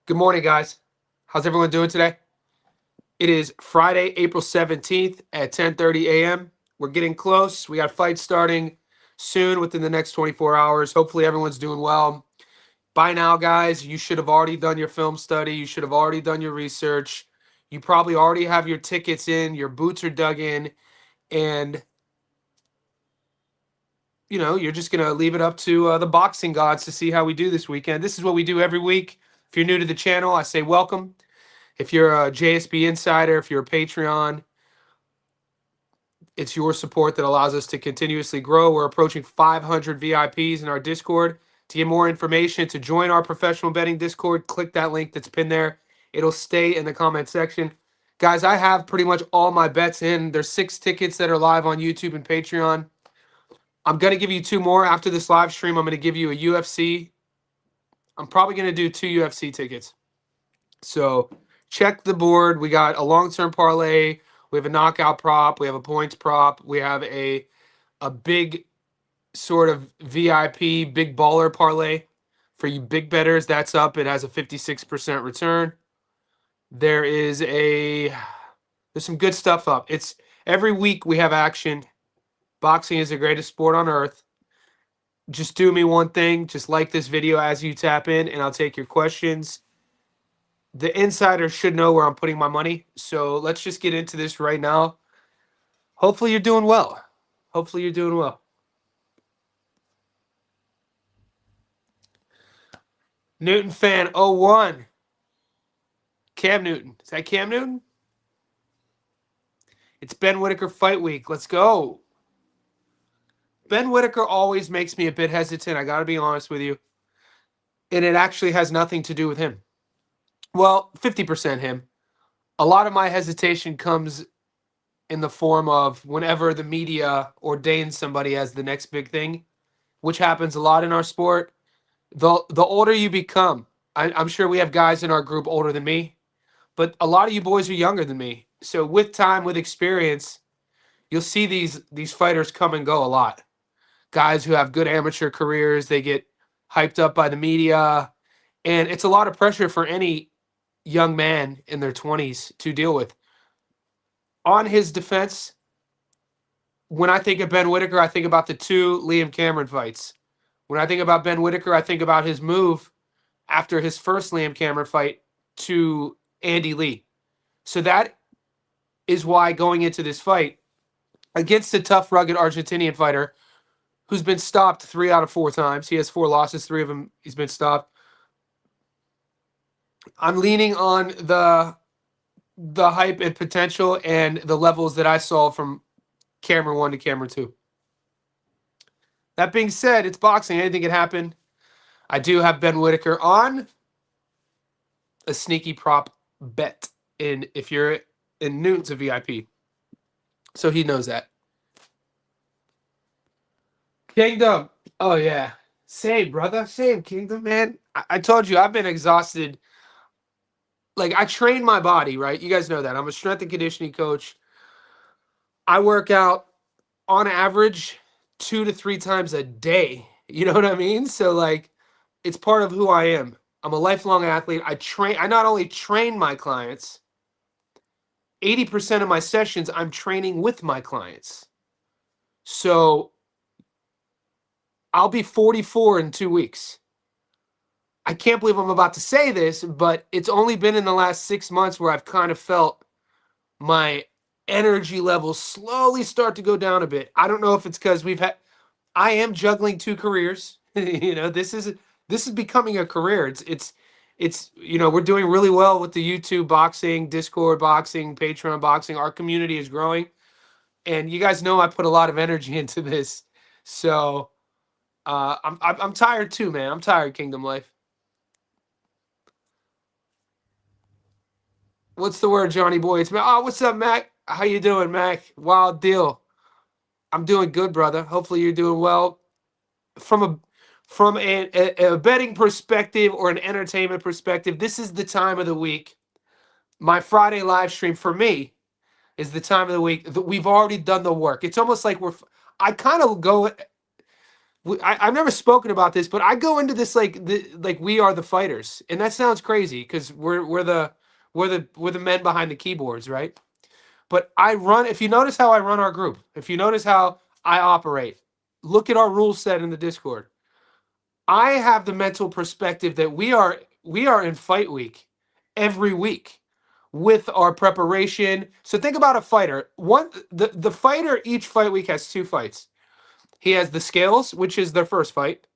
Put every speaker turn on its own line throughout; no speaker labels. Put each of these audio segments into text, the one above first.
Good morning, guys. How's everyone doing today? It is Friday, April 17th at 10:30 a.m. We're getting close. We got fights starting soon within the next 24 hours. Hopefully, everyone's doing well. By now, guys, you should have already done your film study. You should have already done your research. You probably already have your tickets in, your boots are dug in, and you're just going to leave it up to the boxing gods to see how we do this weekend. This is what we do every week. If you're new to the channel, I say welcome. If you're a JSB insider, if you're a Patreon, it's your support that allows us to continuously grow. We're approaching 500 VIPs in our Discord. To get more information, to join our professional betting Discord, click that link that's pinned there. It'll stay in the comment section. Guys, I have pretty much all my bets in. There's 6 tickets that are live on YouTube and Patreon. I'm going to give you 2 more after this live stream. I'm going to give you a UFC. I'm probably going to do 2 UFC tickets. So check the board. We got a long-term parlay. We have a knockout prop. We have a points prop. We have a big sort of VIP, big baller parlay for you big bettors. That's up. It has a 56% return. There's some good stuff up. It's every week we have action. Boxing is the greatest sport on earth. Just do me one thing. Just like this video as you tap in, and I'll take your questions. The insider should know where I'm putting my money. So let's just get into this right now. Hopefully you're doing well. Hopefully you're doing well. Newton fan 01. Cam Newton. Is that Cam Newton? It's Ben Whittaker fight week. Let's go. Ben Whittaker always makes me a bit hesitant. I got to be honest with you. And it actually has nothing to do with him. Well, 50% him. A lot of my hesitation comes in the form of whenever the media ordains somebody as the next big thing, which happens a lot in our sport. The older you become, I'm sure we have guys in our group older than me, but a lot of you boys are younger than me. So with time, with experience, you'll see these fighters come and go a lot. Guys who have good amateur careers, they get hyped up by the media, and it's a lot of pressure for any young man in their 20s to deal with. On his defense, when I think of Ben Whittaker, I think about the 2 Liam Cameron fights. When I think about Ben Whittaker, I think about his move after his first Liam Cameron fight to Andy Lee. So that is why going into this fight against a tough, rugged Argentinian fighter who's been stopped 3 out of 4 times. He has 4 losses, 3 of them he's been stopped. I'm leaning on the hype and potential and the levels that I saw from Cameron 1 to Cameron 2. That being said, it's boxing. Anything can happen. I do have Ben Whittaker on a sneaky prop bet if you're in Newton's a VIP. So he knows that. Kingdom. Oh, yeah. Same, brother. Same, Kingdom, man. I told you, I've been exhausted. Like, I train my body, right? You guys know that. I'm a strength and conditioning coach. I work out on average 2 to 3 times a day. You know what I mean? So, like, it's part of who I am. I'm a lifelong athlete. I not only train my clients, 80% of my sessions, I'm training with my clients. So I'll be 44 in 2 weeks. I can't believe I'm about to say this, but it's only been in the last 6 months where I've kind of felt my energy levels slowly start to go down a bit. I don't know if it's because I am juggling 2 careers. This is becoming a career. It's we're doing really well with the YouTube boxing, Discord boxing, Patreon boxing. Our community is growing, and you guys know I put a lot of energy into this. So I'm tired too, man. I'm tired, Kingdom Life. What's the word, Johnny boy? It's Mac. Oh, what's up, Mac? How you doing, Mac? Wild deal. I'm doing good, brother. Hopefully you're doing well. From a betting perspective or an entertainment perspective, this is the time of the week. My Friday live stream for me is the time of the week that we've already done the work. It's almost like I kind of go I've never spoken about this, but I go into this like we are the fighters, and that sounds crazy because we're the men behind the keyboards, right? But I run. If you notice how I run our group, if you notice how I operate, look at our rule set in the Discord. I have the mental perspective that we are in fight week every week with our preparation. So think about a fighter. The fighter each fight week has two fights. He has the scales, which is their first fight.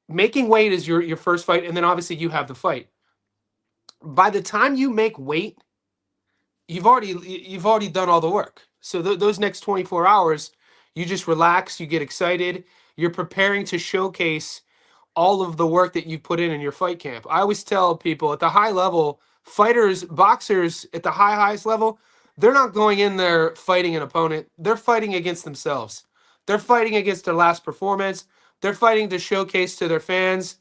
Making weight is your first fight, and then obviously you have the fight. By the time you make weight, you've already done all the work. So those next 24 hours, you just relax, you get excited, you're preparing to showcase all of the work that you've put in your fight camp. I always tell people at the high level, fighters, boxers at the highest level, they're not going in there fighting an opponent. They're fighting against themselves. They're fighting against their last performance. They're fighting to showcase to their fans,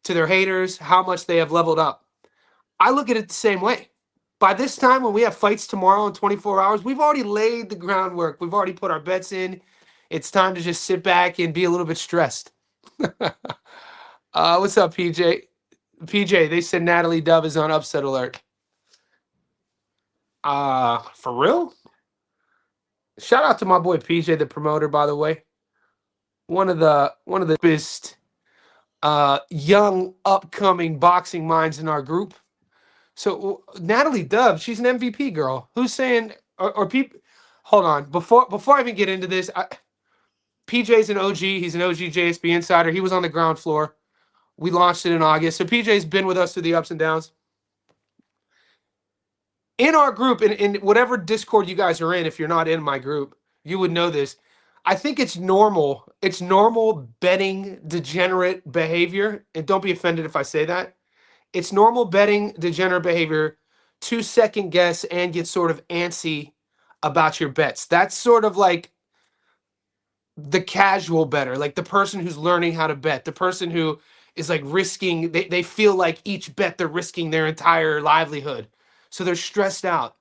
to their haters, how much they have leveled up. I look at it the same way. By this time, when we have fights tomorrow in 24 hours, we've already laid the groundwork. We've already put our bets in. It's time to just sit back and be a little bit stressed. What's up, PJ? PJ, they said Natalie Dove is on upset alert. For real? Shout out to my boy PJ, the promoter, by the way. One of the best young upcoming boxing minds in our group. So Natalie Dove, she's an MVP girl. Who's saying or people? Hold on, before I even get into this, PJ's an OG. He's an OG JSB insider. He was on the ground floor. We launched it in August. So PJ's been with us through the ups and downs. In our group, in whatever Discord you guys are in, if you're not in my group, you would know this. I think it's normal. It's normal betting degenerate behavior. And don't be offended if I say that. It's normal betting degenerate behavior to second guess and get sort of antsy about your bets. That's sort of like the casual better, like the person who's learning how to bet, the person who is like risking, they feel like each bet they're risking their entire livelihood. So they're stressed out.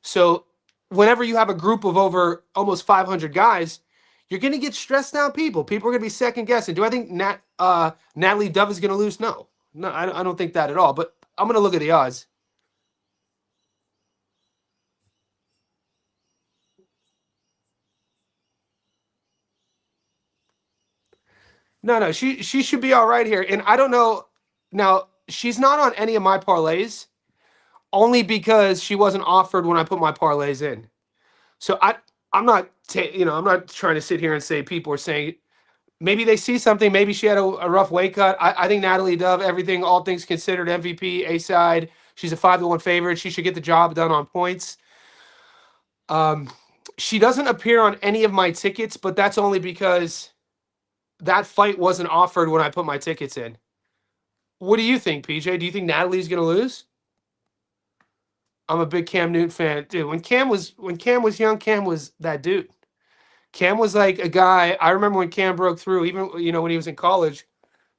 So whenever you have a group of over almost 500 guys, you're going to get stressed out people. People are going to be second guessing. Do I think Natalie Dove is going to lose? No. No, I don't think that at all. But I'm going to look at the odds. No, she should be all right here. And I don't know. Now, she's not on any of my parlays only because she wasn't offered when I put my parlays in. So I'm not I'm not trying to sit here and say people are saying maybe they see something. Maybe she had a rough weight cut. I think Natalie Dove, everything, all things considered, MVP, A side. She's a 5-1 favorite. She should get the job done on points. She doesn't appear on any of my tickets, but that's only because that fight wasn't offered when I put my tickets in. What do you think, PJ? Do you think Natalie's going to lose? I'm a big Cam Newton fan, dude. When Cam was young, Cam was that dude. Cam was like a guy. I remember when Cam broke through, even when he was in college.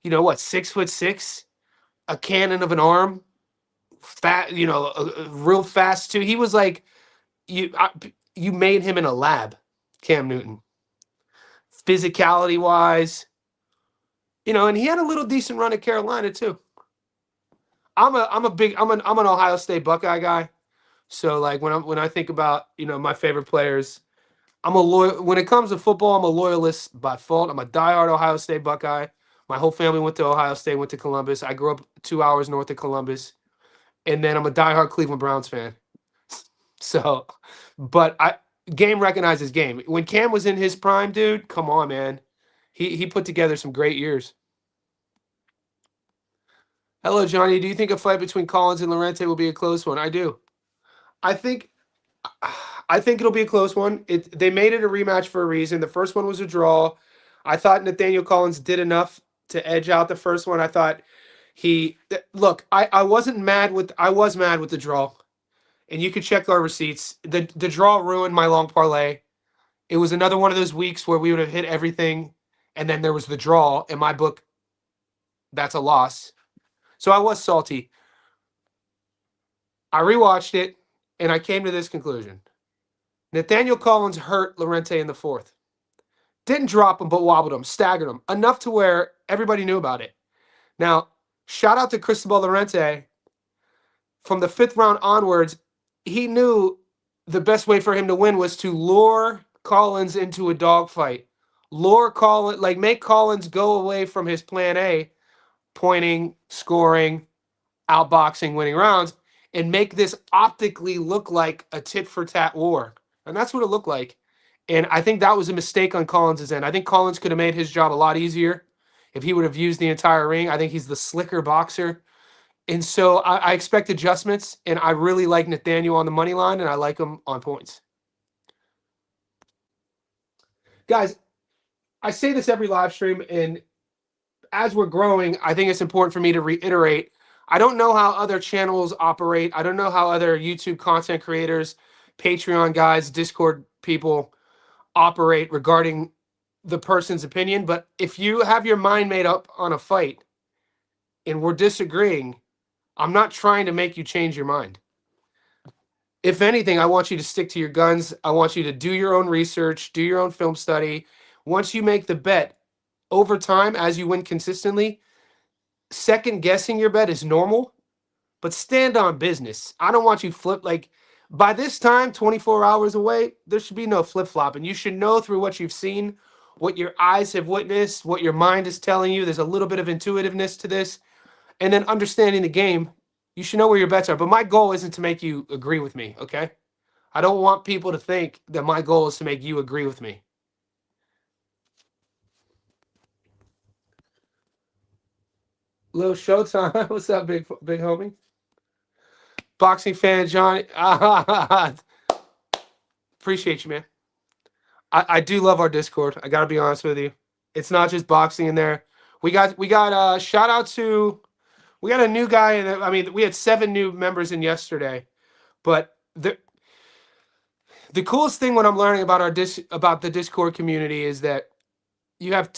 6'6", a cannon of an arm, fat. Real fast too. He was like you made him in a lab, Cam Newton. Physicality wise, and he had a little decent run at Carolina too. I'm an Ohio State Buckeye guy. So like when I think about my favorite players, I'm a loyal. When it comes to football, I'm a loyalist by fault. I'm a diehard Ohio State Buckeye. My whole family went to Ohio State, went to Columbus. I grew up 2 hours north of Columbus, and then I'm a diehard Cleveland Browns fan. So, but game recognizes game. When Cam was in his prime, dude, come on, man. He put together some great years. Hello, Johnny. Do you think a fight between Collins and Lorente will be a close one? I do. I think it'll be a close one. They made it a rematch for a reason. The first one was a draw. I thought Nathaniel Collins did enough to edge out the first one. I thought I was mad with the draw. And you could check our receipts. The draw ruined my long parlay. It was another one of those weeks where we would have hit everything, and then there was the draw. In my book, that's a loss. So I was salty. I rewatched it, and I came to this conclusion. Nathaniel Collins hurt Lorente in the fourth. Didn't drop him, but wobbled him, staggered him, enough to where everybody knew about it. Now, shout out to Cristobal Lorente. From the 5th round onwards, he knew the best way for him to win was to lure Collins into a dogfight. Lure Collins, like make Collins go away from his plan A, pointing, scoring, outboxing, winning rounds, and make this optically look like a tit-for-tat war. And that's what it looked like. And I think that was a mistake on Collins' end. I think Collins could have made his job a lot easier if he would have used the entire ring. I think he's the slicker boxer. And so I expect adjustments, and I really like Nathaniel on the money line, and I like him on points. Guys, I say this every live stream, and as we're growing, I think it's important for me to reiterate. I don't know how other channels operate. I don't know how other YouTube content creators, Patreon guys, Discord people operate regarding the person's opinion. But if you have your mind made up on a fight and we're disagreeing, I'm not trying to make you change your mind. If anything, I want you to stick to your guns. I want you to do your own research, do your own film study. Once you make the bet, over time, as you win consistently, second guessing your bet is normal, but stand on business. I don't want you flip. Like, by this time, 24 hours away, there should be no flip-flop. And you should know through what you've seen, what your eyes have witnessed, what your mind is telling you. There's a little bit of intuitiveness to this. And then understanding the game, you should know where your bets are. But my goal isn't to make you agree with me, okay? I don't want people to think that my goal is to make you agree with me. Little Showtime. What's up, big homie? Boxing fan, Johnny. Appreciate you, man. I do love our Discord. I got to be honest with you. It's not just boxing in there. We got shout out to... We got a new guy, and I mean, we had 7 new members in yesterday. But the coolest thing when I'm learning about about the Discord community is that you have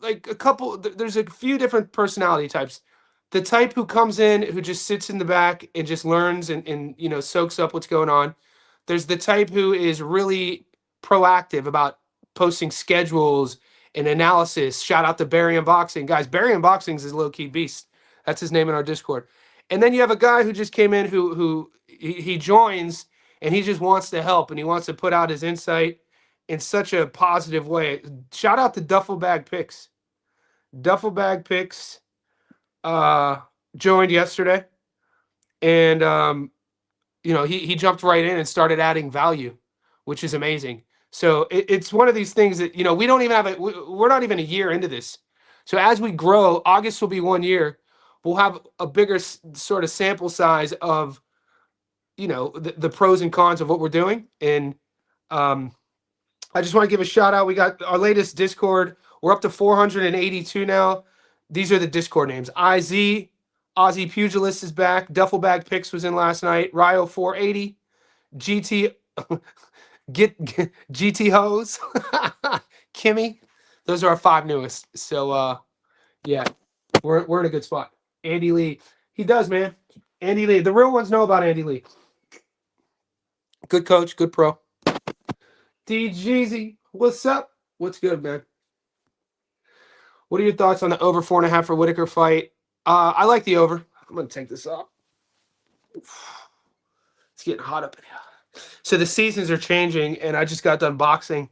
like a couple. There's a few different personality types. The type who comes in, who just sits in the back and just learns and you know, soaks up what's going on. There's the type who is really proactive about posting schedules and analysis. Shout out to Barry Unboxing, guys. Barry Unboxing is low key beast. That's his name in our Discord. And then you have a guy who just came in who he joins and he just wants to help and he wants to put out his insight in such a positive way. Shout out to Duffel Bag Picks. Duffel Bag Picks joined yesterday. And, you know, he jumped right in and started adding value, which is amazing. So it's one of these things that, you know, we don't even have we're not even a year into this. So as we grow, August will be 1 year. We'll have a bigger sort of sample size of, you know, the pros and cons of what we're doing. And I just want to give a shout out. We got our latest Discord. We're up to 482 now. These are the Discord names. IZ, Aussie Pugilist is back. Duffel Bag Picks was in last night. Ryo 480, GT, GT Hose, Kimmy. Those are our 5 newest. So yeah, we're in a good spot. Andy Lee, he does, man. Andy Lee, the real ones know about Andy Lee. Good coach, good pro. DGZ, what's up? What's good, man? What are your thoughts on the over 4.5 for Whittaker fight? I like the over. I'm gonna take this off. It's getting hot up in here. So the seasons are changing, and I just got done boxing.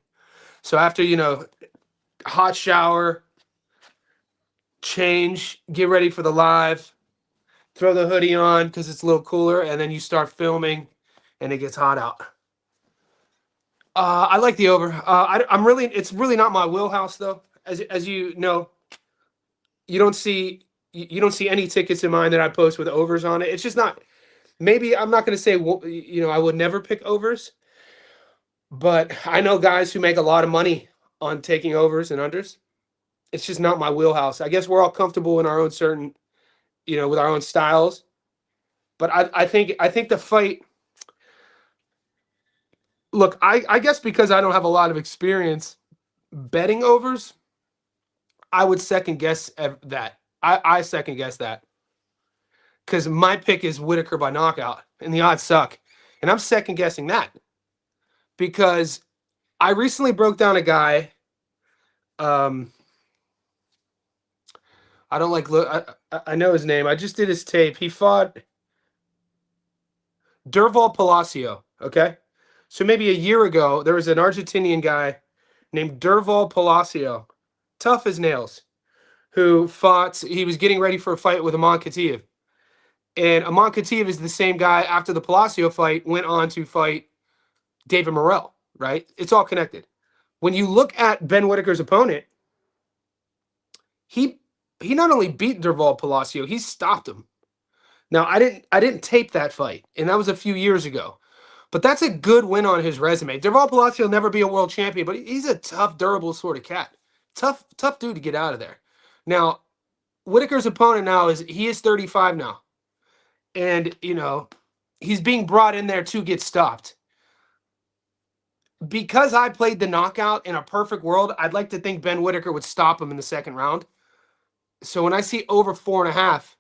So after, you know, hot shower, change, get ready for the live, throw the hoodie on because it's a little cooler, and then you start filming, and it gets hot out. I like the over. It's really not my wheelhouse though. As you know, you don't see any tickets in mine that I post with overs on it. It's just not. Maybe I'm not going to say, you know, I would never pick overs, but I know guys who make a lot of money on taking overs and unders. It's just not my wheelhouse. I guess we're all comfortable in our own certain, you know, with our own styles. But I think the fight. Look, I guess because I don't have a lot of experience betting overs, I would second guess that. I second guess that. Because my pick is Whittaker by knockout, and the odds suck. And I'm second guessing that. Because I recently broke down a guy I don't like look. I know his name. I just did his tape. He fought Derval Palacio. Okay, so maybe a year ago there was an Argentinian guy named Derval Palacio, tough as nails, who fought. He was getting ready for a fight with Amon Khatiev, and Amon Khatiev is the same guy after the Palacio fight went on to fight David Morrell. Right? It's all connected. When you look at Ben Whittaker's opponent, he not only beat Derval Palacio, he stopped him. Now I didn't tape that fight, and that was a few years ago. But that's a good win on his resume. Derval Palacio will never be a world champion, but he's a tough, durable sort of cat. Tough dude to get out of there. Now, Whittaker's opponent now he is 35 now. And, he's being brought in there to get stopped. Because I played the knockout in a perfect world, I'd like to think Ben Whittaker would stop him in the second round. So when I see over 4.5,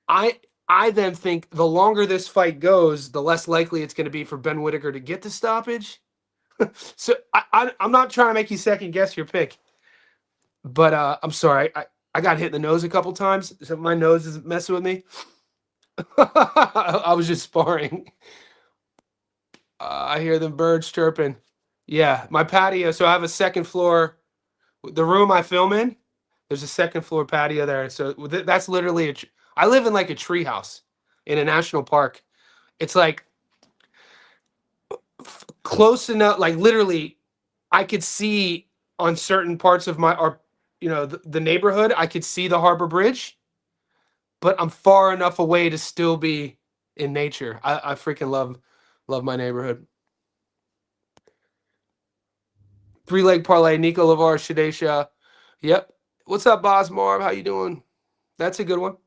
I then think the longer this fight goes, the less likely it's going to be for Ben Whittaker to get the stoppage. So I'm not trying to make you second guess your pick, but I'm sorry. I got hit in the nose a couple times, so my nose is messing with me. I was just sparring. I hear the birds chirping. Yeah, my patio. So I have a second floor. The room I film in, there's a second floor patio there. So that's literally I live in like a tree house in a national park. It's like close enough, like literally I could see on certain parts of the neighborhood, I could see the Harbor Bridge, but I'm far enough away to still be in nature. I freaking love my neighborhood. 3-leg parlay, Nico Lavar, Shadesha. Yep. What's up, Boz Marv? How you doing? That's a good one.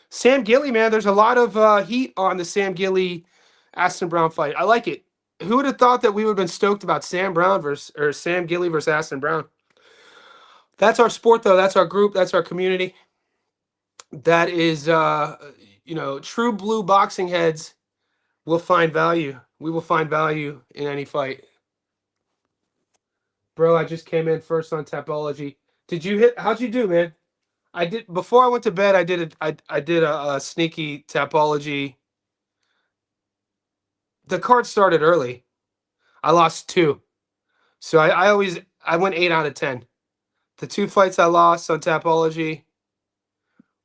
Sam Gilly, man, there's a lot of heat on the Sam Gilly Aston Brown fight. I like it. Who would have thought that we would have been stoked about Sam Gilly versus Aston Brown? That's our sport, though. That's our group. That's our community. That is, true blue boxing heads will find value. We will find value in any fight. Bro, I just came in first on Tapology. How'd you do, man? I did before I went to bed. I did a sneaky Tapology. The card started early. I lost 2, so I went 8 out of 10. The 2 fights I lost on Tapology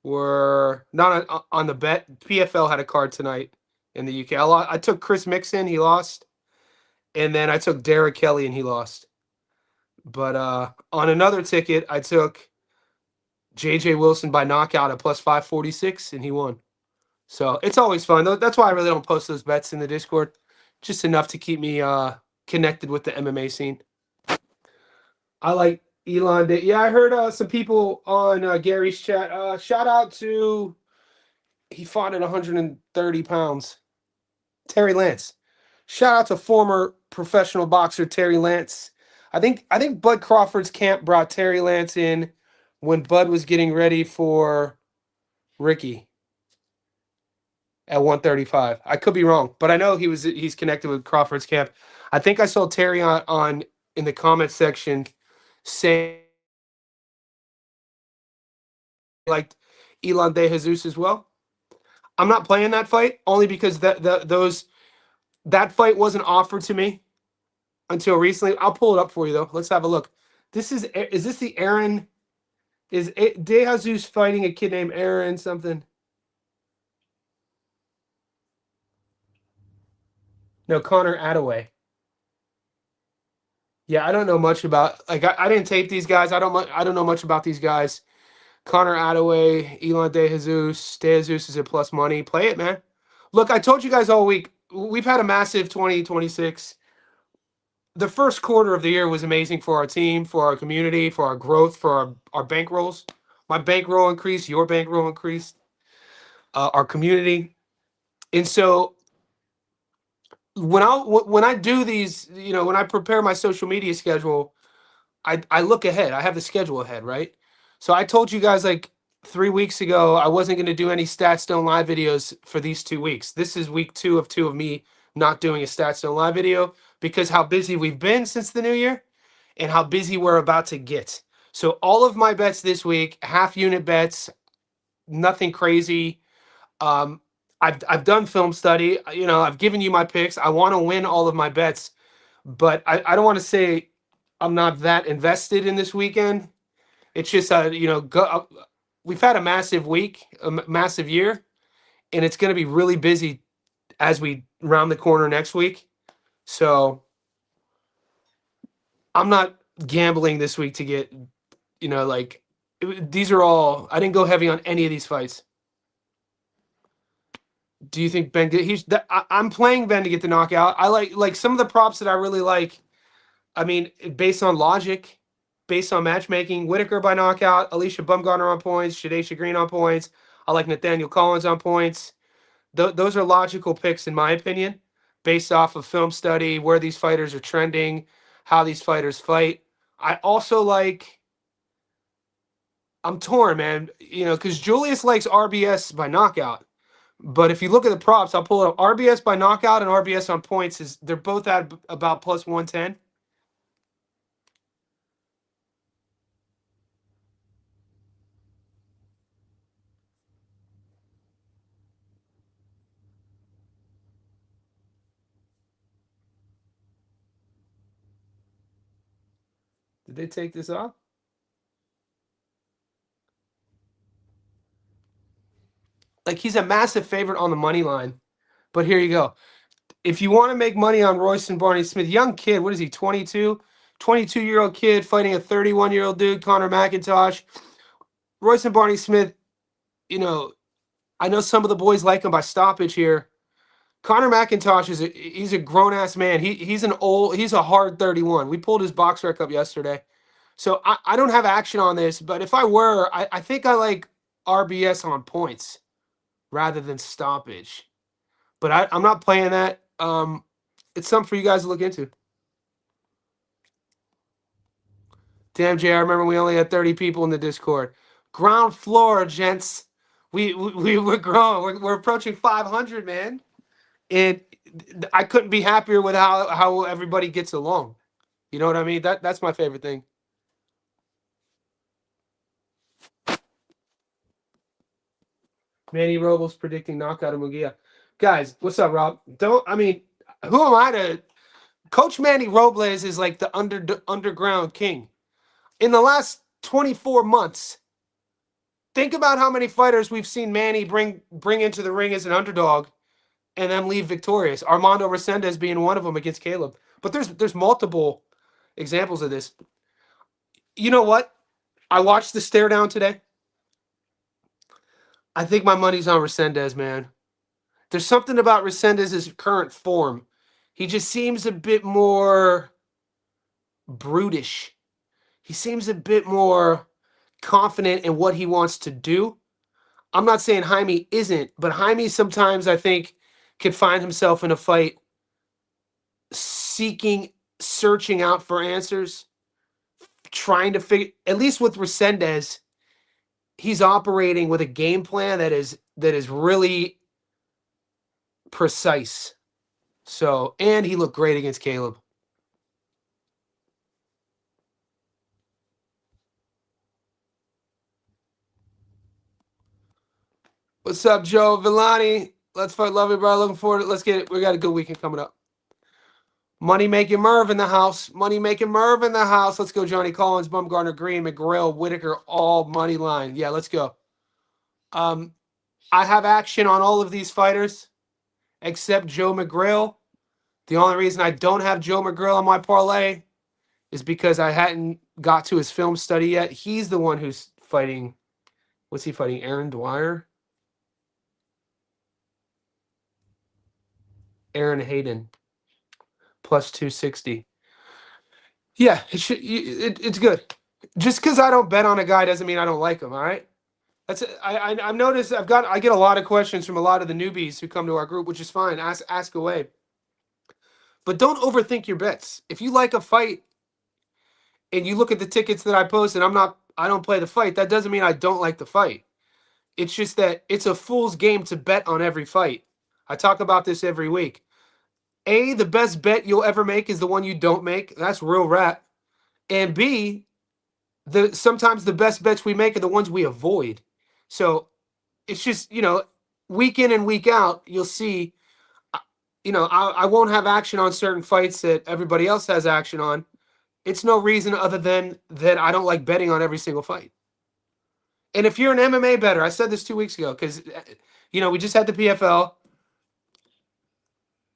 were not on the bet. PFL had a card tonight in the UK. I took Chris Mixon, he lost, and then I took Derek Kelly and he lost. But on another ticket, I took JJ Wilson by knockout at plus 546, and he won. So it's always fun. That's why I really don't post those bets in the Discord. Just enough to keep me connected with the MMA scene. I like Elon. Yeah, I heard some people on Gary's chat. Shout out to, he fought at 130 pounds. Terry Lance. Shout out to former professional boxer Terry Lance. I think Bud Crawford's camp brought Terry Lance in when Bud was getting ready for Ricky at 135. I could be wrong, but I know he's connected with Crawford's camp. I think I saw Terry on in the comment section saying like Elon De Jesus as well. I'm not playing that fight only because that fight wasn't offered to me until recently. I'll pull it up for you though. Let's have a look. Is this the Aaron? Is De Jesus fighting a kid named Aaron something? No, Connor Attaway. Yeah, I don't know much about, like, I didn't tape these guys. I don't know much about these guys. Connor Attaway, Elon De Jesus. De Jesus is a plus money. Play it, man. Look, I told you guys all week, we've had a massive 2026. The first quarter of the year was amazing for our team, for our community, for our growth, for our bankrolls. My bankroll increased, your bankroll increased, our community. And so when I do these, when I prepare my social media schedule, I look ahead. I have the schedule ahead, right? So I told you guys like 3 weeks ago I wasn't going to do any Statstone Live videos for these 2 weeks. This is week 2 of me not doing a Statstone Live video because how busy we've been since the new year. and how busy we're about to get. So all of my bets this week, half unit bets, nothing crazy. Um, I've done film study. I've given you my picks. I want to win all of my bets, but I don't want to say I'm not that invested in this weekend. It's just we've had a massive week, massive year, and it's going to be really busy as we round the corner next week. So I'm not gambling this week to get, these are all. I didn't go heavy on any of these fights. Do you think Ben? I'm playing Ben to get the knockout. I like some of the props that I really like. I mean, based on logic, based on matchmaking, Whittaker by knockout, Alicia Bumgarner on points, Shadesha Green on points. I like Nathaniel Collins on points. Those are logical picks in my opinion, based off of film study, where these fighters are trending, how these fighters fight. I also like. I'm torn, man. Because Julius likes RBS by knockout. But if you look at the props, I'll pull up RBS by knockout and RBS on points. They're both at about plus 110. Did they take this off? Like, he's a massive favorite on the money line. But here you go. If you want to make money on Royston Barney-Smith, young kid, what is he, 22? 22-year-old kid fighting a 31-year-old dude, Connor McIntosh. Royston Barney-Smith, I know some of the boys like him by stoppage here. Connor McIntosh he's a grown-ass man. He's a hard 31. We pulled his box rec up yesterday. So I don't have action on this, but if I were, I think I like RBS on points rather than stoppage. But I'm not playing that. It's something for you guys to look into. Damn, JR, I remember we only had 30 people in the Discord. Ground floor, gents. We're growing. We're approaching 500, man. And I couldn't be happier with how everybody gets along. You know what I mean? That's my favorite thing. Manny Robles predicting knockout of Mugia. Guys, what's up, Rob? Who am I to? Coach Manny Robles is like the underground king. In the last 24 months, think about how many fighters we've seen Manny bring into the ring as an underdog and then leave victorious. Armando Resendez being one of them against Caleb. But there's multiple examples of this. You know what? I watched the stare down today. I think my money's on Resendez, man. There's something about Resendez's current form. He just seems a bit more brutish. He seems a bit more confident in what he wants to do. I'm not saying Jaime isn't, but Jaime sometimes, I think, can find himself in a fight searching out for answers, trying to figure, at least with Resendez, he's operating with a game plan that is really precise. So, and he looked great against Caleb. What's up, Joe Villani? Let's fight, love it, bro. Looking forward to it. Let's get it. We got a good weekend coming up. Money making Merv in the house. Money making Merv in the house. Let's go, Johnny Collins, Bumgarner, Green, McGrail, Whittaker, all money line. Yeah, let's go. I have action on all of these fighters except Joe McGrail. The only reason I don't have Joe McGrail on my parlay is because I hadn't got to his film study yet. He's the one who's fighting. What's he fighting? Aaron Dwyer? Aaron Hayden. Plus 260. Yeah, it's good. Just because I don't bet on a guy doesn't mean I don't like him, all right? I've noticed I get a lot of questions from a lot of the newbies who come to our group, which is fine. Ask away. But don't overthink your bets. If you like a fight and you look at the tickets that I post and I don't play the fight, that doesn't mean I don't like the fight. It's just that it's a fool's game to bet on every fight. I talk about this every week. The best bet you'll ever make is the one you don't make. That's real rap. And B, sometimes the best bets we make are the ones we avoid. So it's just, week in and week out, you'll see, I won't have action on certain fights that everybody else has action on. It's no reason other than that I don't like betting on every single fight. And if you're an MMA bettor, I said this 2 weeks ago because, we just had the PFL.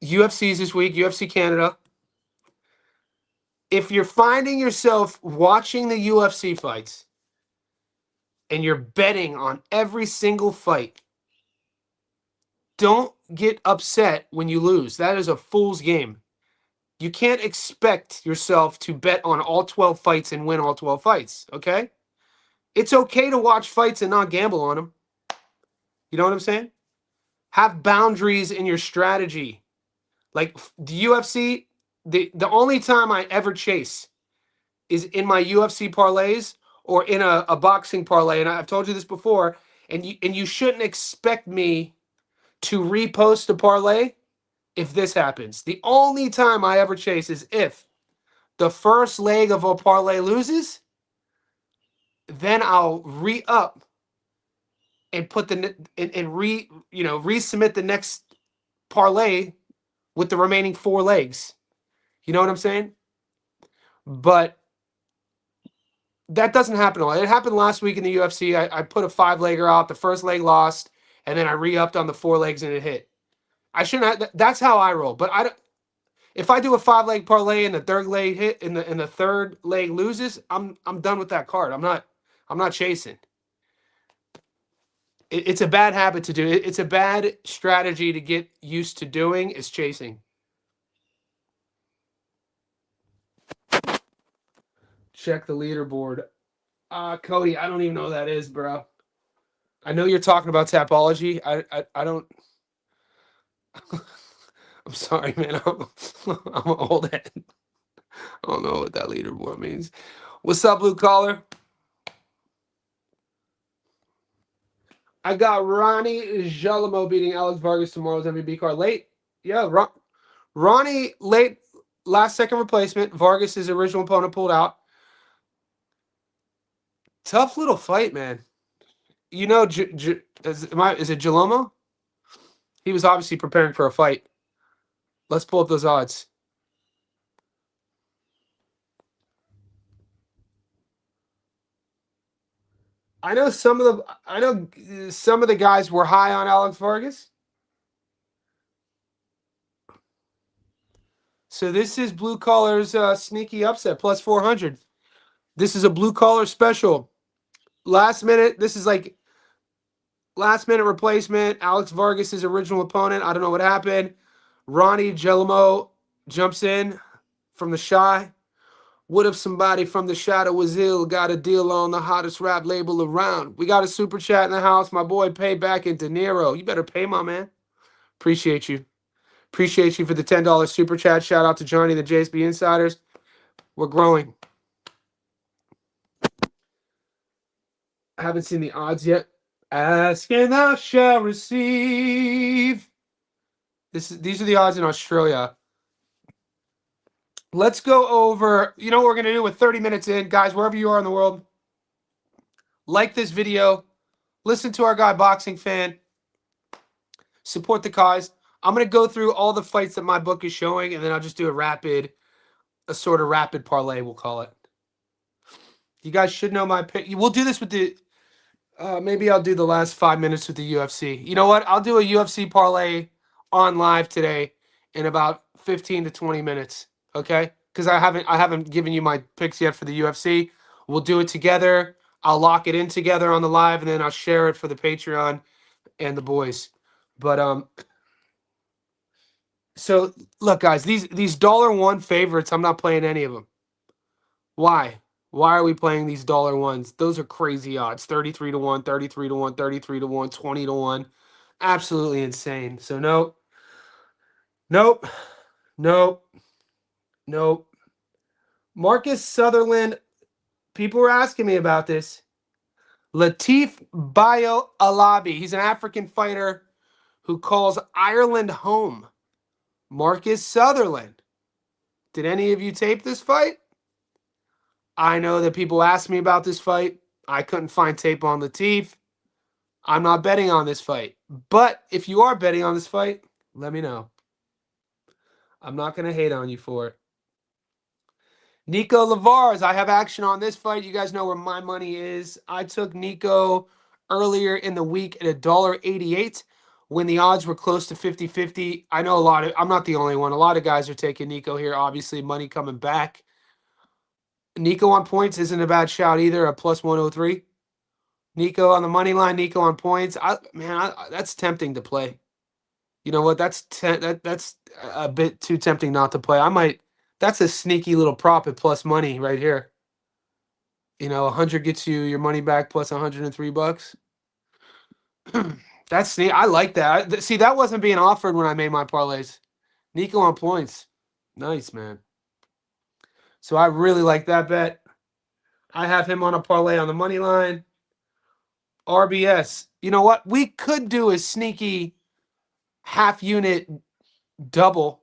UFC's this week, UFC Canada. If you're finding yourself watching the UFC fights and you're betting on every single fight, don't get upset when you lose. That is a fool's game. You can't expect yourself to bet on all 12 fights and win all 12 fights, okay? It's okay to watch fights and not gamble on them. You know what I'm saying? Have boundaries in your strategy. Like the UFC, the only time I ever chase is in my UFC parlays or in a boxing parlay. And I've told you this before, and you shouldn't expect me to repost a parlay if this happens. The only time I ever chase is if the first leg of a parlay loses, then I'll re-up and put resubmit the next parlay with the remaining 4 legs. You know what I'm saying? But that doesn't happen a lot. It happened last week in the UFC. I put a 5-legger out. The first leg lost, and then I re-upped on the 4 legs and it hit. I shouldn't have. That's how I roll. But I don't. If I do a 5-leg parlay and the third leg hit and the third leg loses, I'm done with that card. I'm not chasing. It's a bad habit to do. It's a bad strategy to get used to doing is chasing. Check the leaderboard. Cody, I don't even know what that is, bro. I know you're talking about Tapology. I don't. I'm sorry, man. I'm an old head. I don't know what that leaderboard means. What's up, blue collar? I got Ronnie Jalamo beating Alex Vargas tomorrow's MVP card. Late. Yeah, Ronnie late, last second replacement. Vargas' original opponent pulled out. Tough little fight, man. You know, is it Jalomo? He was obviously preparing for a fight. Let's pull up those odds. I know some of the guys were high on Alex Vargas. So this is blue collar's sneaky upset plus 400. This is a blue collar special. Last minute. This is like last minute replacement. Alex Vargas' original opponent. I don't know what happened. Ronnie Gelamo jumps in from the Shy. What if somebody from the Shadow was ill, got a deal on the hottest rap label around? We got a super chat in the house. My boy Pay back in De Niro. You better pay, my man. Appreciate you. Appreciate you for the $10 super chat. Shout out to Johnny, the JSB Insiders. We're growing. I haven't seen the odds yet. Ask and thou shalt receive. These are the odds in Australia. Let's go over, you know what we're going to do with 30 minutes in. Guys, wherever you are in the world, like this video. Listen to our guy, Boxing Fan. Support the cause. I'm going to go through all the fights that my book is showing, and then I'll just do a sort of rapid parlay, we'll call it. You guys should know my pick. We'll do this with the, maybe I'll do the last 5 minutes with the UFC. You know what? I'll do a UFC parlay on live today in about 15 to 20 minutes. Okay? Because I haven't given you my picks yet for the UFC. We'll do it together. I'll lock it in together on the live, and then I'll share it for the Patreon and the boys. But so look, guys, these $1 favorites, I'm not playing any of them. Why? Why are we playing these $1s? Those are crazy odds. 33 to 1, 33 to 1, 33 to 1, 20 to 1. Absolutely insane. So nope. Nope. Nope. Nope. Marcus Sutherland, people were asking me about this. Latif Bayo Alabi. He's an African fighter who calls Ireland home. Marcus Sutherland. Did any of you tape this fight? I know that people ask me about this fight. I couldn't find tape on Latif. I'm not betting on this fight. But if you are betting on this fight, let me know. I'm not going to hate on you for it. Nico Lavarez, I have action on this fight. You guys know where my money is. I took Nico earlier in the week at $1.88 when the odds were close to 50-50. I know I'm not the only one. A lot of guys are taking Nico here. Obviously, money coming back. Nico on points isn't a bad shout either, a plus 103. Nico on the money line, Nico on points. That's tempting to play. You know what? That's a bit too tempting not to play. That's a sneaky little prop at plus money right here. 100 gets you your money back plus $103. That's neat. I like that. See, that wasn't being offered when I made my parlays. Nico on points. Nice, man. So I really like that bet. I have him on a parlay on the money line. RBS. You know what? We could do a sneaky half unit double.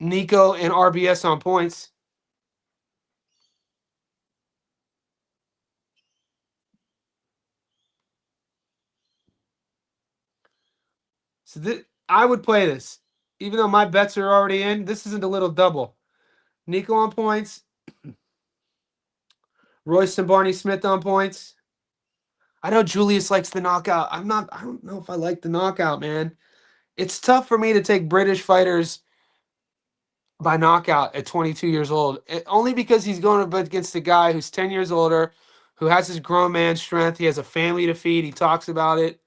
Nico and RBS on points. So I would play this. Even though my bets are already in, this isn't a little double. Nico on points. Royston Barney Smith on points. I know Julius likes the knockout. I don't know if I like the knockout, man. It's tough for me to take British fighters by knockout at 22 years old. Only because he's going up against a guy who's 10 years older, who has his grown man strength. He has a family to feed. He talks about it.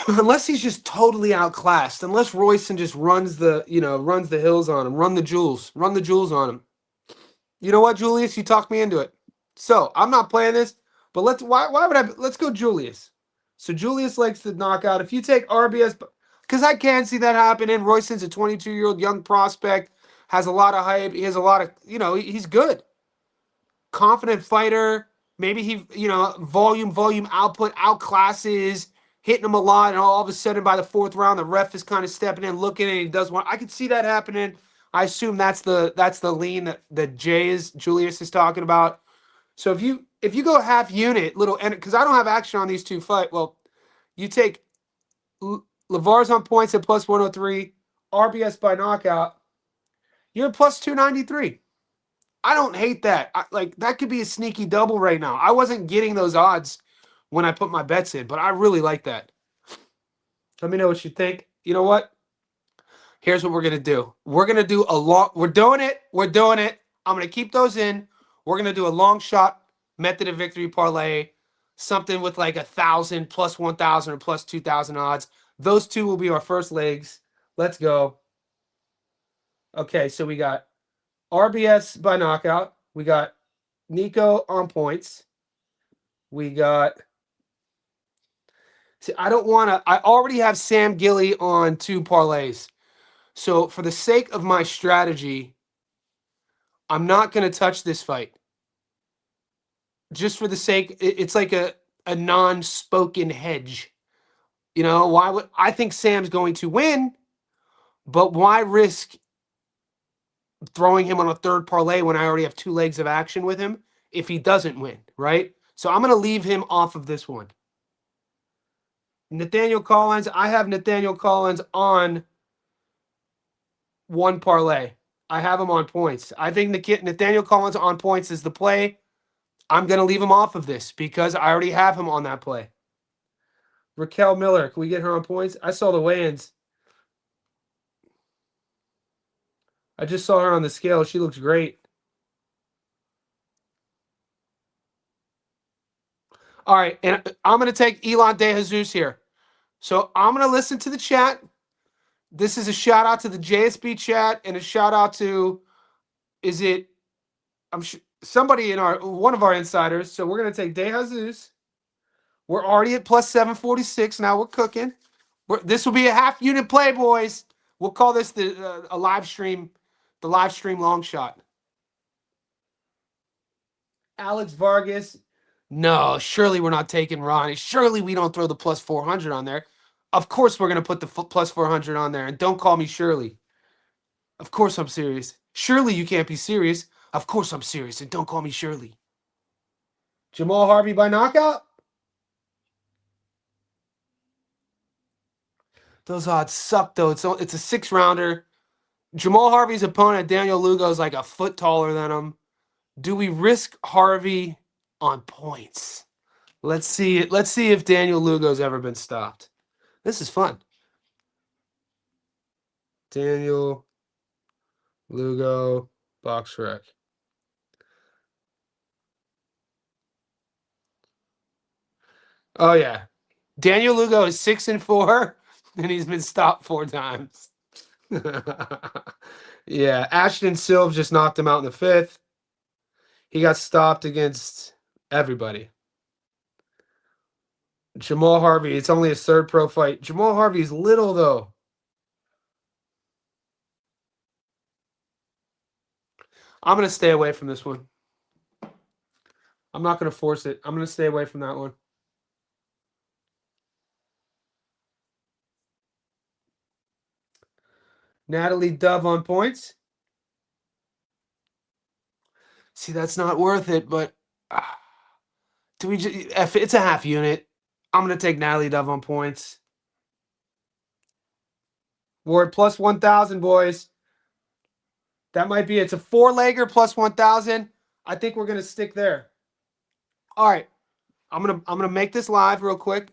Unless he's just totally outclassed. Unless Royston just runs the hills on him. Run the jewels on him. You know what, Julius? You talked me into it. So I'm not playing this, but let's go Julius. So Julius likes the knockout. If you take RBS, because I can see that happening. Royston's a 22-year-old young prospect, has a lot of hype. He has a lot of, he's good. Confident fighter. Maybe he, volume output, outclasses, hitting him a lot, and all of a sudden by the fourth round, the ref is kind of stepping in, looking, and he does one. I could see that happening. I assume that's the lean that Julius is talking about. So if you go half unit, because I don't have action on these two fights. Well, you take Lavar's on points at plus 103, RBS by knockout. You're at plus 293. I don't hate that. That could be a sneaky double right now. I wasn't getting those odds when I put my bets in, but I really like that. Let me know what you think. You know what? Here's what we're going to do. We're going to do we're doing it. I'm going to keep those in. We're going to do a long shot method of victory parlay, something with like 1,000 plus 1,000 or plus 2,000 odds. Those two will be our first legs. Let's go. Okay, so we got RBS by knockout. We got Nico on points. We got... See, I already have Sam Gilly on 2 parlays. So for the sake of my strategy, I'm not going to touch this fight. Just for the sake, it's like a non-spoken hedge. I think Sam's going to win, but why risk throwing him on a third parlay when I already have 2 legs of action with him if he doesn't win, right? So I'm going to leave him off of this one. Nathaniel Collins, I have Nathaniel Collins on 1 parlay. I have him on points. I think Nathaniel Collins on points is the play. I'm going to leave him off of this because I already have him on that play. Raquel Miller, can we get her on points? I saw the weigh-ins. I just saw her on the scale. She looks great. All right, and I'm going to take Elon De Jesus here. So I'm going to listen to the chat. This is a shout out to the JSB chat and a shout out to, somebody one of our insiders. So we're going to take De Jesus. We're already at plus 746. Now we're cooking. This will be a half unit play, boys. We'll call this the live stream long shot. Alex Vargas. No, surely we're not taking Ronnie. Surely we don't throw the plus 400 on there. Of course we're going to put the plus 400 on there. And don't call me Shirley. Of course I'm serious. Surely you can't be serious. Of course I'm serious, and don't call me Shirley. Jamal Harvey by knockout? Those odds suck, though. It's a 6-rounder. Jamal Harvey's opponent, Daniel Lugo, is like a foot taller than him. Do we risk Harvey on points? Let's see. Let's see if Daniel Lugo's ever been stopped. This is fun. Daniel Lugo box rec. Oh yeah, Daniel Lugo is 6-4, and he's been stopped 4 times. Yeah, Ashton Silva just knocked him out in the 5th. He got stopped against everybody. Jamal Harvey, it's only his 3rd pro fight. Jamal Harvey's little, though. I'm going to stay away from this one. I'm not going to force it. I'm going to stay away from that one. Natalie Dove on points. See, that's not worth it, but do we just, if it's a half unit, I'm going to take Natalie Dove on points. Ward plus 1,000, boys. That might be it. It's a 4-legger plus 1,000. I think we're going to stick there. All right. I'm gonna make this live real quick.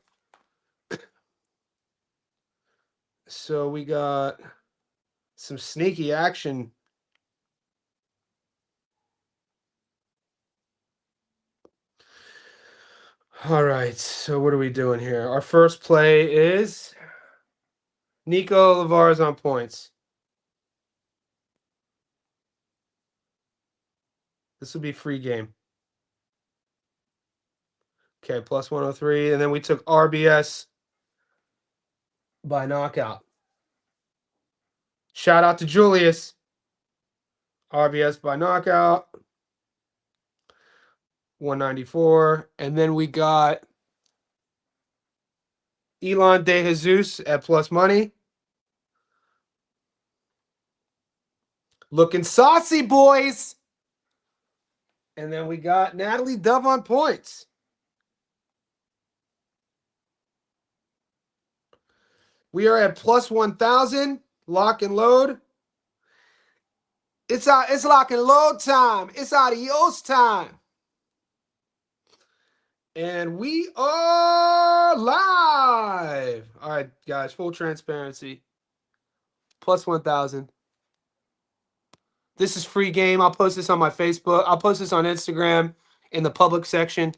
So we got some sneaky action. All right, so what are we doing here? Our first play is Nico Lavar's on points. This will be free game. Okay, plus 103. And then we took RBS by knockout. Shout out to Julius. RBS by knockout. 194. And then we got Elon De Jesus at plus money. Looking saucy, boys. And then we got Natalie Dove on points. We are at plus 1,000. Lock and load. It's lock and load time. It's adios time. And we are live. All right, guys, full transparency. Plus 1,000. This is free game. I'll post this on my Facebook. I'll post this on Instagram in the public section.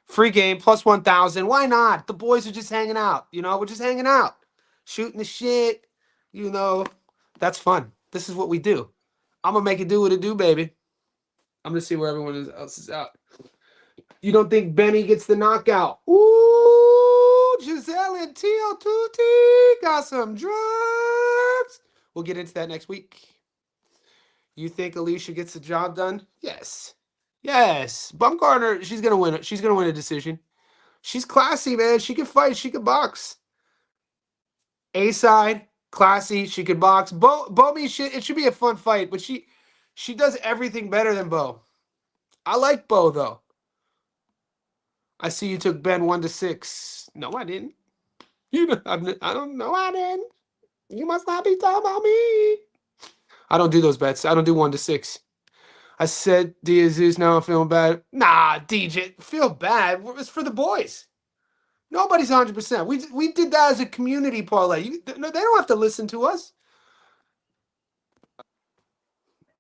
Free game, plus 1,000. Why not? The boys are just hanging out. You know, we're just hanging out. Shooting the shit. You know, that's fun. This is what we do. I'm going to make it do what it do, baby. I'm going to see where everyone else is out. You don't think Benny gets the knockout? Ooh, Giselle and Tio Tutti got some drugs. We'll get into that next week. You think Alicia gets the job done? Yes. Yes. Bumgarner, she's going to win it. She's going to win a decision. She's classy, man. She can fight. She can box. A-side, classy. She can box. Bo it should be a fun fight, but she does everything better than Bo. I like Bo, though. I see you took Ben 1-6. No, I didn't. I don't know. I didn't. You must not be talking about me. I don't do those bets. I don't do 1-6. I said Jesus. Now I'm feeling bad. Nah, DJ, feel bad. It's for the boys. Nobody's 100%. We did that as a community parlay. They don't have to listen to us.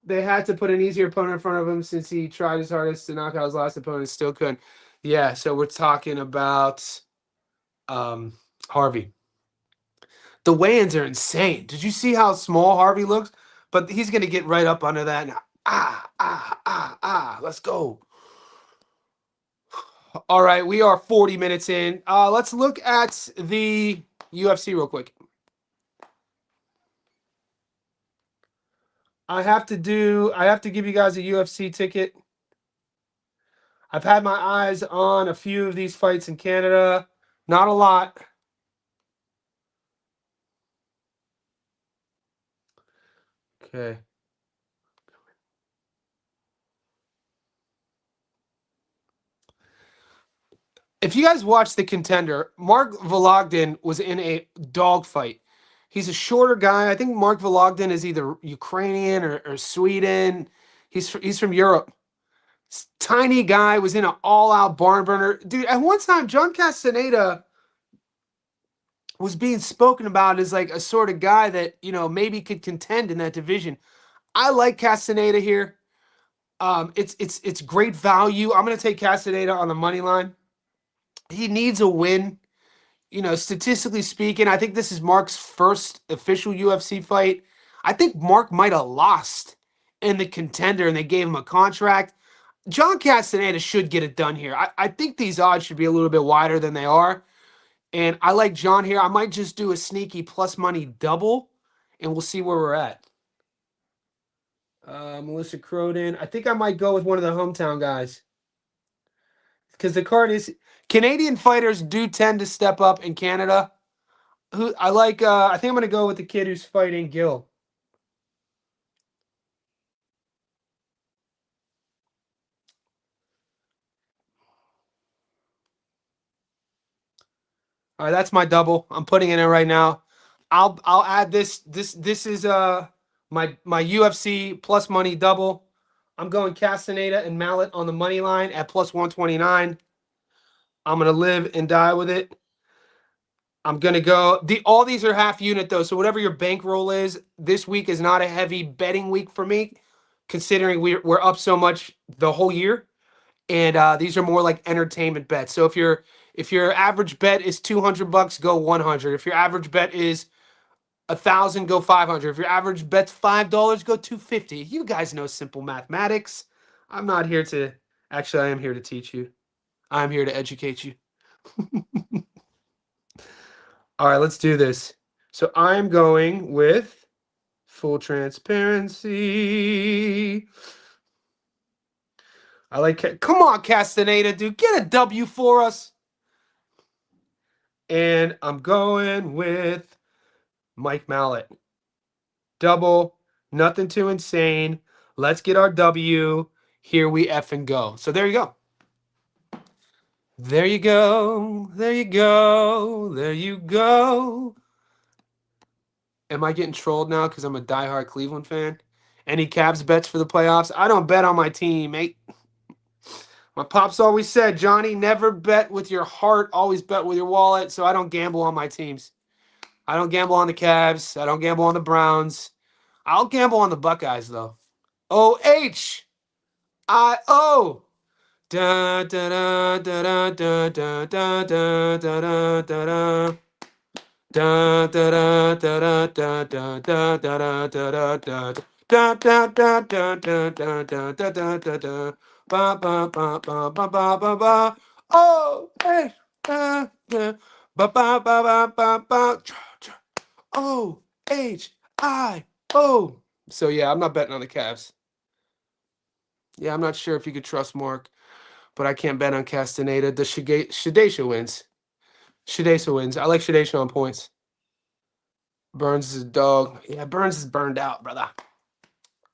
They had to put an easier opponent in front of him since he tried his hardest to knock out his last opponent, still couldn't. Yeah, so we're talking about Harvey. The weigh-ins are insane. Did you see how small Harvey looks? But he's going to get right up under that now. Let's go. All right, we are 40 minutes in. Let's look at the UFC real quick. I have to give you guys a UFC ticket. I've had my eyes on a few of these fights in Canada. Not a lot. Okay. If you guys watch The Contender, Mark Vologden was in a dogfight. He's a shorter guy. I think Mark Vologden is either Ukrainian or Sweden. He's from Europe. Tiny guy, was in an all-out barn burner. Dude, at one time, John Castaneda was being spoken about as like a sort of guy that, maybe could contend in that division. I like Castaneda here. It's great value. I'm going to take Castaneda on the money line. He needs a win. Statistically speaking, I think this is Mark's first official UFC fight. I think Mark might have lost in The Contender and they gave him a contract. John Castaneda should get it done here. I think these odds should be a little bit wider than they are. And I like John here. I might just do a sneaky plus money double, and we'll see where we're at. Melissa Croden. I think I might go with one of the hometown guys. Because the card is Canadian fighters do tend to step up in Canada. Who I like, I think I'm gonna go with the kid who's fighting Gil. All right, that's my double. I'm putting it in right now. I'll add this. This is my UFC plus money double. I'm going Castaneda and Mallet on the money line at plus 129. I'm gonna live and die with it. I'm gonna go. All these are half unit though, so whatever your bankroll is, this week is not a heavy betting week for me, considering we're up so much the whole year, and these are more like entertainment bets. So if your average bet is $200, go 100. If your average bet is 1,000, go 500. If your average bet's $5, go 250. You guys know simple mathematics. I'm not here to. Actually, I am here to teach you. I'm here to educate you. All right, let's do this. So I'm going with full transparency. I like. Come on, Castaneda, dude, get a W for us. And I'm going with Mike Mallet. Double, nothing too insane. Let's get our W. Here we effing go. So there you go. There you go. There you go. There you go. Am I getting trolled now because I'm a diehard Cleveland fan? Any Cavs bets for the playoffs? I don't bet on my team, mate. My pops always said, Johnny, never bet with your heart, always bet with your wallet. So I don't gamble on my teams. I don't gamble on the Cavs. I don't gamble on the Browns. I'll gamble on the Buckeyes, though. OHIO. Da da da da da da da da da da da. Da da da da da da da da da da da. Da da da da da da da da da da da. Ba ba ba ba ba ba ba ba. Oh, hey, ba ba ba ba ba ba ba. OHIO. So yeah, I'm not betting on the Cavs. Yeah, I'm not sure if you could trust Mark, but I can't bet on Castaneda. The Shadesha wins. Shadesha wins. I like Shadesha on points. Burns is a dog. Yeah, Burns is burned out, brother.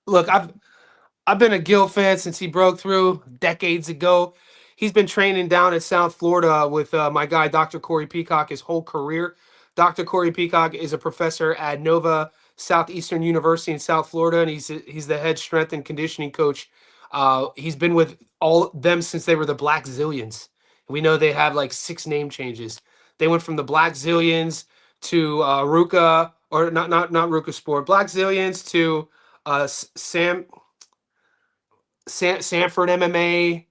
Look, I've been a Gil fan since he broke through decades ago. He's been training down at South Florida with my guy, Dr. Corey Peacock, his whole career. Dr. Corey Peacock is a professor at Nova Southeastern University in South Florida, and he's the head strength and conditioning coach. He's been with all them since they were the Black Zillions. We know they have like 6 name changes. They went from the Black Zillions to Ruka, or not Ruka Sport, Black Zillions to Sanford MMA.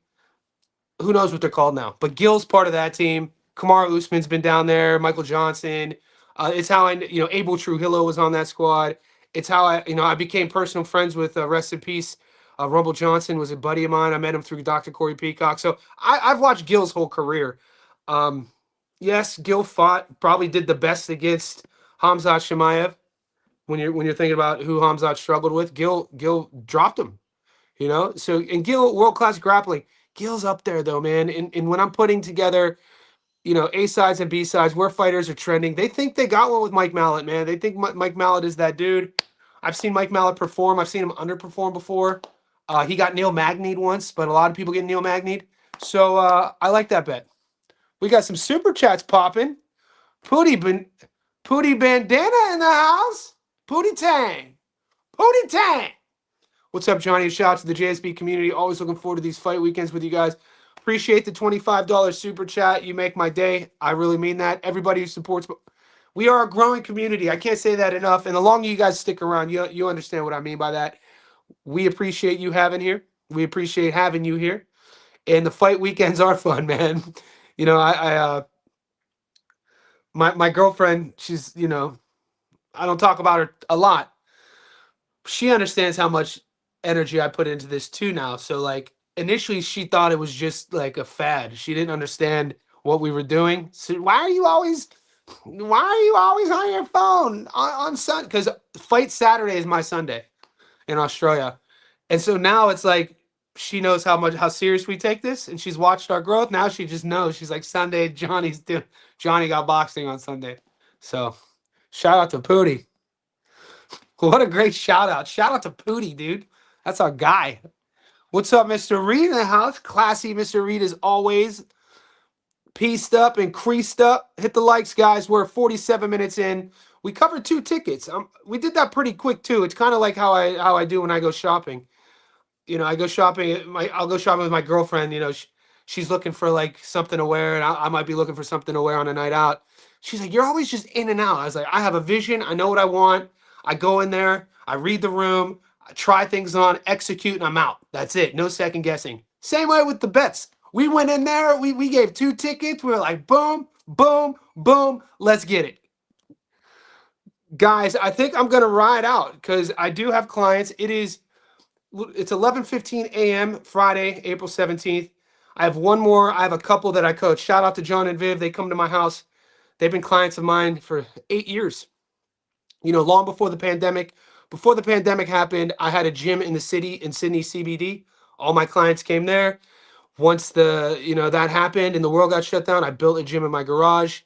Who knows what they're called now? But Gil's part of that team. Kamaru Usman's been down there. Michael Johnson. It's how Abel Trujillo was on that squad. It's how I became personal friends with rest in peace. Rumble Johnson was a buddy of mine. I met him through Dr. Corey Peacock. So I've watched Gil's whole career. Yes, Gil probably did the best against Khamzat Chimaev. When you're thinking about who Khamzat struggled with, Gil dropped him. So and Gil, world-class grappling. Gil's up there though, man. And when I'm putting together, A sides and B sides, where fighters are trending, they think they got one with Mike Mallet, man. They think Mike Mallet is that dude. I've seen Mike Mallet perform. I've seen him underperform before. He got Neil Magnied once, but a lot of people get Neil Magnied. So I like that bet. We got some super chats popping. Pootie Bandana in the house. Pootie Tang. Pootie Tang. What's up, Johnny? Shout out to the JSB community. Always looking forward to these fight weekends with you guys. Appreciate the $25 super chat. You make my day. I really mean that. Everybody who supports. We are a growing community. I can't say that enough. And the longer you guys stick around, you understand what I mean by that. We appreciate you having here. We appreciate having you here. And the fight weekends are fun, man. You know, my girlfriend, she's, you know, I don't talk about her a lot. She understands how much energy I put into this too now. So like initially she thought it was just like a fad. She didn't understand what we were doing. So why are you always on your phone on Sunday? Because fight Saturday is my Sunday in Australia. And so now it's like she knows how serious we take this, and she's watched our growth. Now she just knows. She's like, Sunday, Johnny got boxing on Sunday. So shout out to Pootie. What a great shout out. Shout out to Pootie, dude. That's our guy. What's up, Mr. Reed in the house? Classy Mr. Reed as always. Pieced up and creased up. Hit the likes, guys. We're 47 minutes in. We covered 2 tickets. We did that pretty quick too. It's kind of like how I do when I go shopping. You know, I go shopping. I'll go shopping with my girlfriend. You know, she's looking for like something to wear, and I might be looking for something to wear on a night out. She's like, "You're always just in and out." I was like, "I have a vision. I know what I want. I go in there. I read the room. I try things on, execute, and I'm out. That's it. No second guessing." Same way with the bets. We went in there. We gave 2 tickets. We were like, boom, boom, boom. Let's get it. Guys, I think I'm going to ride out because I do have clients. It's 11:15 a.m. Friday, April 17th. I have one more. I have a couple that I coach. Shout out to John and Viv. They come to my house. They've been clients of mine for 8 years. You know, long before the pandemic. Before the pandemic happened, I had a gym in the city, in Sydney CBD. All my clients came there. Once that happened and the world got shut down, I built a gym in my garage,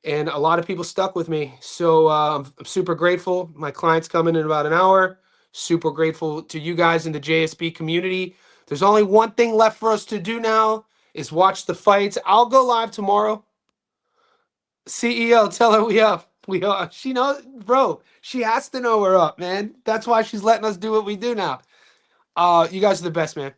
and a lot of people stuck with me. So I'm super grateful. My clients come in about an hour. Super grateful to you guys in the JSB community. There's only one thing left for us to do now is watch the fights. I'll go live tomorrow. CEO, tell her we up. We are. She knows, bro. She has to know we're up, man. That's why she's letting us do what we do now. You guys are the best, man.